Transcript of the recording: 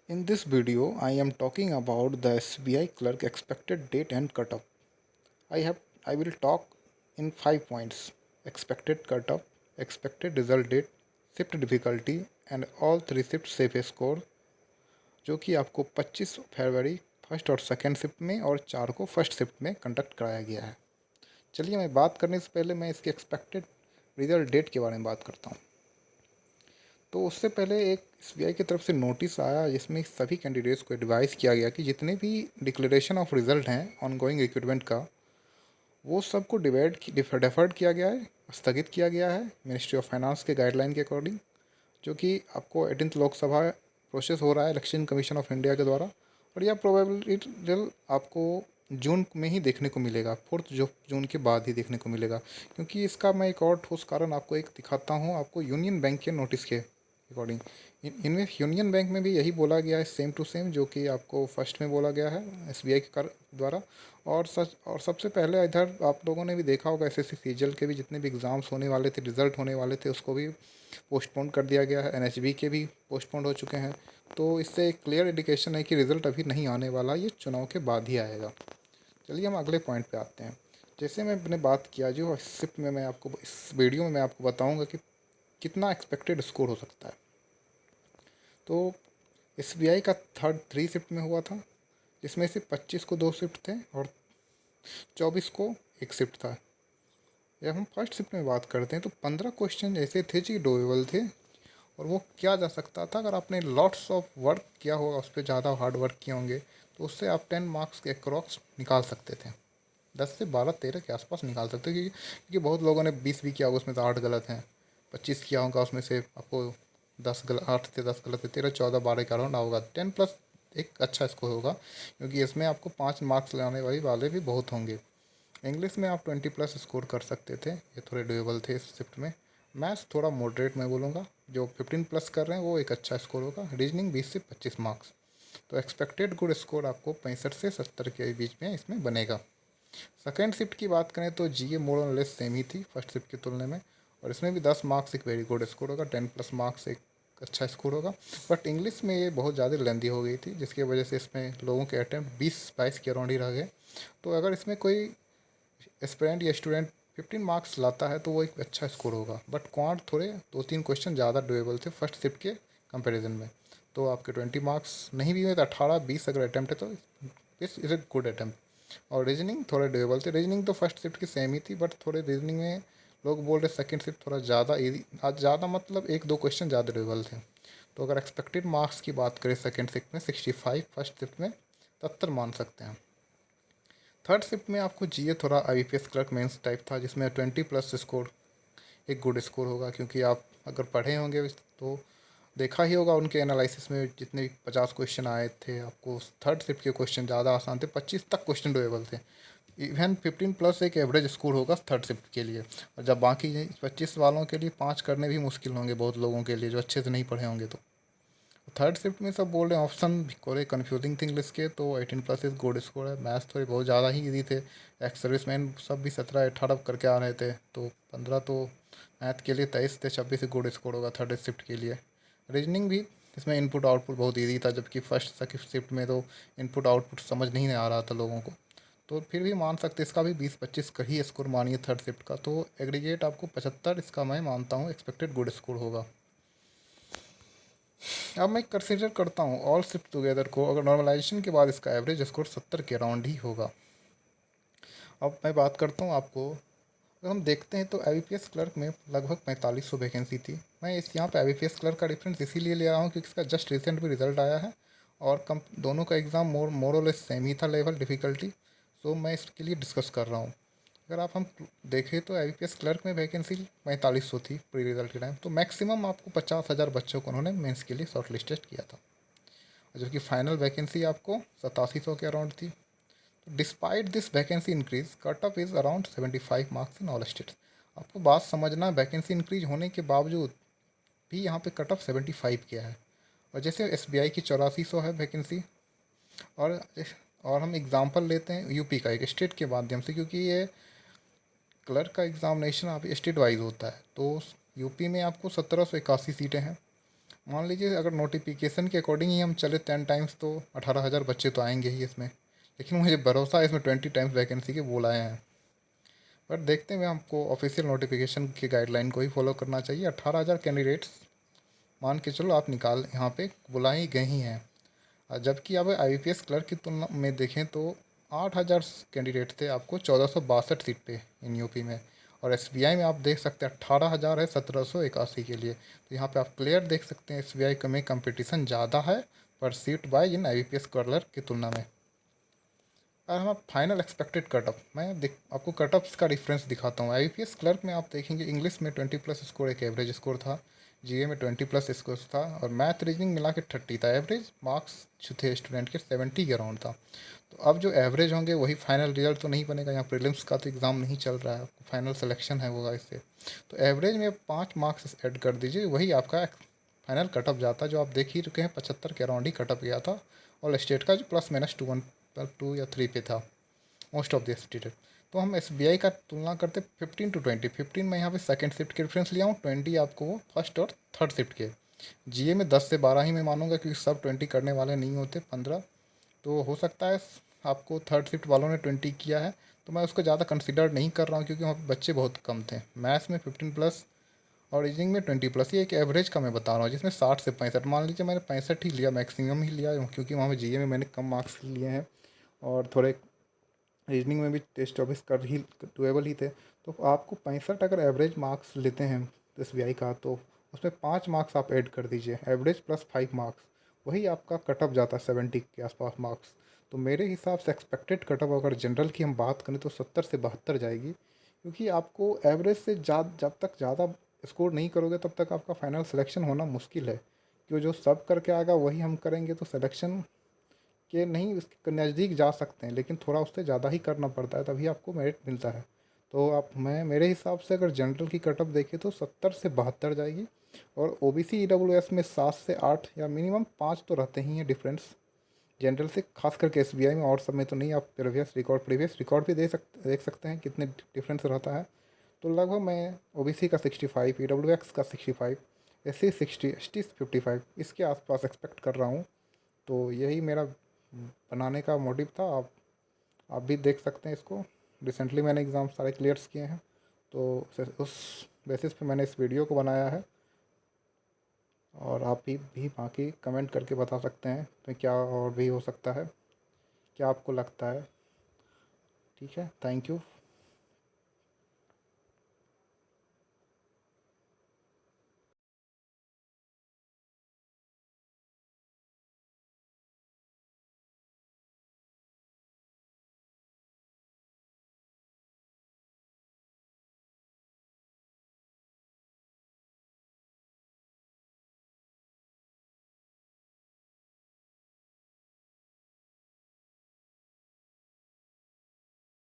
In this video, I am talking about the SBI clerk expected date and cutoff. I will talk in 5 points: expected cutoff, expected result date, shift difficulty, and all three shift safe score, जो कि आपको 25 फरवरी first और second shift में और 4 को first shift में conduct कराया गया है। चलिए, मैं बात करने से पहले मैं इसके एक्सपेक्टेड रिजल्ट डेट के बारे में बात करता हूँ। तो उससे पहले एक एसबीआई की तरफ से नोटिस आया जिसमें सभी कैंडिडेट्स को एडवाइस किया गया कि जितने भी डिक्लेरेशन ऑफ रिजल्ट हैं ऑनगोइंग रिक्रूटमेंट का, वो सबको डिफर्ड किया गया है, स्थगित किया गया है मिनिस्ट्री ऑफ फाइनेंस के गाइडलाइन के अकॉर्डिंग, जो कि आपको 18th लोकसभा प्रोसेस हो रहा है इलेक्शन कमीशन ऑफ इंडिया के द्वारा। और यह प्रोबेबली रिजल्ट आपको जून में ही देखने को मिलेगा, 4 जून के बाद ही देखने को मिलेगा। क्योंकि इसका मैं एक और ठोस कारण आपको एक दिखाता हूँ, आपको यूनियन बैंक के नोटिस के अकॉर्डिंग। इनमें यूनियन बैंक में भी यही बोला गया है, सेम टू सेम, जो कि आपको फर्स्ट में बोला गया है एसबीआई के द्वारा। और सबसे पहले इधर आप लोगों ने भी देखा होगा, एसएससी सीजीएल के भी जितने भी एग्ज़ाम्स होने वाले थे, रिज़ल्ट होने वाले थे, उसको भी पोस्टपोन कर दिया गया है। एनएचबी के भी पोस्टपोन हो चुके हैं। तो इससे एक क्लियर इंडिकेशन है कि रिज़ल्ट अभी नहीं आने वाला, ये चुनाव के बाद ही आएगा। चलिए हम अगले पॉइंट पे आते हैं। जैसे मैंने बात किया, जो सिप में मैं आपको इस वीडियो में मैं आपको बताऊंगा कि कितना एक्सपेक्टेड स्कोर हो सकता है। तो एसबीआई का थर्ड 3 शिफ्ट में हुआ था, जिसमें से 25 को 2 शिफ्ट थे और 24 को 1 शिफ्ट था। जब हम फर्स्ट शिफ्ट में बात करते हैं तो 15 क्वेश्चन ऐसे थे जो डोएबल थे, और वो किया जा सकता था अगर आपने लॉट्स ऑफ वर्क किया होगा, उस पर ज़्यादा हार्ड वर्क किए होंगे, तो उससे आप 10 मार्क्स के अक्रॉस निकाल सकते थे। 10 से 12 13 के आसपास निकाल सकते थे, क्योंकि बहुत लोगों ने 20 भी किया होगा, उसमें तो 8 गलत हैं। 25 किया होगा, उसमें से आपको 10 गलत, 8 से 10 गलत है, 13 14 12 का राउंड होगा। 10 प्लस एक अच्छा स्कोर होगा, क्योंकि इसमें आपको 5 मार्क्स लाने वाले भी बहुत होंगे। इंग्लिश में आप 20 प्लस स्कोर कर सकते थे, ये थोड़े डुएबल थे इस शिफ्ट में। मैथ्स थोड़ा मॉडरेट मैं बोलूँगा, जो 15 प्लस कर रहे हैं वो एक अच्छा स्कोर होगा। रीजनिंग 20 से 25 मार्क्स। तो एक्सपेक्टेड गुड स्कोर आपको 65 से 70 के बीच में इसमें बनेगा। सेकेंड शिफ्ट की बात करें तो जीए मोर और लेस सेम ही थी फर्स्ट शिफ्ट की तुलना में, और इसमें भी 10 मार्क्स एक वेरी गुड स्कोर होगा, 10 प्लस मार्क्स एक अच्छा स्कोर होगा। बट इंग्लिश में ये बहुत ज़्यादा लेंदी हो गई थी, जिसकी वजह से इसमें लोगों के अटैम्प्ट 20-22 के अराउंड ही रह गए। तो अगर इसमें कोई एस्पिरेंट या स्टूडेंट 15 मार्क्स लाता है तो वो एक अच्छा स्कोर होगा। बट क्वांट थोड़े 2-3 क्वेश्चन ज़्यादा डुएबल थे फर्स्ट शिफ्ट के कंपैरिजन में। तो आपके 20 मार्क्स नहीं भी हुए तो 18-20 अगर अटैम्प्ट है तो इस इज़ ए गुड अटैम्प्ट। और रीजनिंग थोड़े डुएबल थे। रीजनिंग तो फर्स्ट शिफ्ट की सेम ही थी, बट थोड़े रीजनिंग में लोग बोल रहे सेकेंड शिफ्ट थोड़ा ज़्यादा आज ज़्यादा, मतलब 1-2 क्वेश्चन ज़्यादा डुएबल थे। तो अगर एक्सपेक्टेड मार्क्स की बात करें सेकेंड शिफ्ट में 65, फर्स्ट शिफ्ट में 70 मान सकते हैं। थर्ड शिफ्ट में आपको जीए थोड़ा आईपीएस क्लर्क मेंस टाइप था, जिसमें 20 प्लस स्कोर एक गुड स्कोर होगा। क्योंकि आप अगर पढ़े होंगे तो देखा ही होगा उनके एनालिसिस में जितने 50 क्वेश्चन आए थे, आपको थर्ड शिफ्ट के क्वेश्चन ज़्यादा आसान थे, 25 तक क्वेश्चन डुएबल थे। इवन 15 प्लस एक एवरेज स्कोर होगा थर्ड शिफ्ट के लिए। और जब बाकी 25 वालों के लिए 5 करने भी मुश्किल होंगे बहुत लोगों के लिए, जो अच्छे से नहीं पढ़े होंगे। तो थर्ड शिफ्ट में सब बोल रहे हैं ऑप्शन थोड़े कन्फ्यूजिंग थे इंग्लिश के, तो 18 प्लस इज गुड स्कोर है। मैथ्स थोड़ी बहुत ज़्यादा ही ईजी थे। एक्स सर्विसमैन सब भी 17-18 करके आ रहे थे, तो 15 तो मैथ के लिए 23 थे, 26 गुड स्कोर होगा थर्ड शिफ्ट के लिए। रीजनिंग भी इसमें इनपुट आउटपुट बहुत ईजी था, जबकि फर्स्ट सेकंड शिफ्ट में तो इनपुट आउटपुट समझ नहीं आ रहा था लोगों को। तो फिर भी मान सकते इसका भी 20-25 का ही स्कोर मानिए थर्ड शिफ्ट का, तो एग्रीगेट आपको 75 इसका मैं मानता हूँ एक्सपेक्टेड गुड स्कोर होगा। अब मैं कंसिडर करता हूँ ऑल शिफ्ट टुगेदर को, अगर नॉर्मलाइजेशन के बाद इसका एवरेज स्कोर 70 के अराउंड ही होगा। अब मैं बात करता हूँ आपको, अगर हम देखते हैं तो एबीपीएस क्लर्क में लगभग 4500 वैकेंसी थी। मैं इस यहाँ पे एबीपीएस क्लर्क का डिफरेंस इसीलिए ले रहा हूँ क्योंकि इसका जस्ट रिसेंट भी रिजल्ट आया है, और कम दोनों का एग्ज़ाम मोर सेम ही था लेवल डिफ़िकल्टी। सो मैं इसके लिए डिस्कस कर रहा हूँ। अगर आप हम देखें तो एबीपीएस क्लर्क में वैकेंसी 4500 थी प्री रिजल्ट के टाइम, तो मैक्सिमम आपको 50,000 बच्चों को उन्होंने मेंस के लिए शॉर्ट लिस्टेड किया था, जबकि फाइनल वैकेंसी आपको 8700 के अराउंड थी। Despite this vacancy increase, cut off is around 75 marks in all states. आपको बात समझना, वैकेंसी इंक्रीज होने के बावजूद भी यहाँ पे कट ऑफ 75 किया है। और जैसे एसबीआई की 8400 है वैकेंसी, और और हम एग्जांपल लेते हैं यूपी का एक स्टेट के माध्यम से, क्योंकि ये क्लर्क का एग्जामिनेशन आप स्टेट वाइज होता है। तो यूपी में आपको 1781 सीटें हैं, मान लीजिए अगर नोटिफिकेशन के अकॉर्डिंग ही हम चले 10 टाइम्स तो 18,000 बच्चे तो आएंगे ही इसमें, लेकिन मुझे भरोसा है इसमें 20 टाइम्स वैकेंसी के बुलाए हैं। पर देखते हैं, हमको ऑफिशियल नोटिफिकेशन की गाइडलाइन को ही फॉलो करना चाहिए। 18,000 कैंडिडेट्स मान के चलो आप निकाल यहाँ पे बुलाई गए ही हैं। जबकि अब IBPS क्लर्क की तुलना में देखें तो 8,000 कैंडिडेट थे आपको 1462 सीट पे इन यूपी में। और SBI में आप देख सकते हैं 18,000 है 1781 के लिए। तो यहाँ पे आप क्लियर देख सकते हैं SBI में कंपटीशन ज़्यादा है पर सीट वाइज इन IBPS क्लर्क की तुलना में। और हम फाइनल एक्सपेक्टेड कटअप, मैं आपको कटअप्स का डिफरेंस दिखाता हूँ। IBPS क्लर्क में आप देखेंगे इंग्लिश में 20+ स्कोर एक एवरेज स्कोर था, GA में 20+ स्कोर था, और मैथ रीजनिंग मिला के 30 था। एवरेज मार्क्स जो थे स्टूडेंट के 70 के अराउंड था। तो अब जो एवरेज होंगे वही फाइनल रिजल्ट तो नहीं बनेगा, यहाँ प्रीलिम्स का तो एग्ज़ाम नहीं चल रहा है, फाइनल सिलेक्शन है होगा इससे। तो एवरेज में 5 मार्क्स ऐड कर दीजिए, वही आपका फाइनल कटअप जाता है, जो आप देख ही चुके हैं 75 के अराउंड ही कटअप गया था। और स्टेट का जो +-2 या 3 पे था मोस्ट ऑफ द स्टेट। तो हम SBI का तुलना करते 15 to 20। 15 में यहाँ पे सेकंड शिफ्ट के रेफरेंस लिया हूँ, 20 आपको वो फर्स्ट और थर्ड शिफ्ट के। GA में 10 से 12 ही मैं मानूंगा, क्योंकि सब 20 करने वाले नहीं होते, 15। तो हो सकता है आपको थर्ड शिफ्ट वालों ने 20 किया है, तो मैं उसको ज़्यादा कंसिडर नहीं कर रहा हूँ, क्योंकि वहाँ पे बच्चे बहुत कम थे। मैथ्स में 15+ और रीजनिंग में 20+। ये एक एवरेज का मैं बता रहा हूँ, जिसमें 60 से 65, मान लीजिए मैंने 65 ही लिया, मैक्सिमम ही लिया, क्योंकि वहाँ पे GA में मैंने कम मार्क्स लिए हैं और थोड़े रीजनिंग में भी 23-24 कर ही डुएबल ही थे। तो आपको 65 अगर एवरेज मार्क्स लेते हैं SBI का, तो उसमें 5 मार्क्स आप ऐड कर दीजिए, एवरेज +5 मार्क्स, वही आपका कटअप जाता है 70 के आसपास मार्क्स। तो मेरे हिसाब से एक्सपेक्टेड कटअप अगर जनरल की हम बात करें तो 70 से 72 जाएगी, क्योंकि आपको एवरेज से जब तक ज़्यादा स्कोर नहीं करोगे तब तक आपका फाइनल सिलेक्शन होना मुश्किल है। क्यों, जो सब करके आएगा वही हम करेंगे, तो सिलेक्शन कि नहीं उसके नज़दीक जा सकते हैं, लेकिन थोड़ा उससे ज़्यादा ही करना पड़ता है, तभी आपको मेरिट मिलता है। तो आप मैं मेरे हिसाब से अगर जनरल की कटअप देखें तो 70 से 72 जाएगी। और OBC EWS में 7 से 8 या मिनिमम 5 तो रहते ही हैं डिफरेंस जनरल से, खास करके SBI में। और सब में तो नहीं, आप प्रीवियस रिकॉर्ड भी देख सकते हैं कितने डिफरेंस रहता है। तो लगभग मैं OBC का 65, EWS का 65, SC 60, ST 55 इसके आसपास एक्सपेक्ट कर रहा हूँ। तो यही मेरा बनाने का मोटिव था। आप भी देख सकते हैं इसको, रिसेंटली मैंने एग्ज़ाम सारे क्लियर्स किए हैं, तो उस बेसिस पे मैंने इस वीडियो को बनाया है। और आप भी बाकी कमेंट करके बता सकते हैं तो क्या और भी हो सकता है, क्या आपको लगता है। ठीक है, थैंक यू।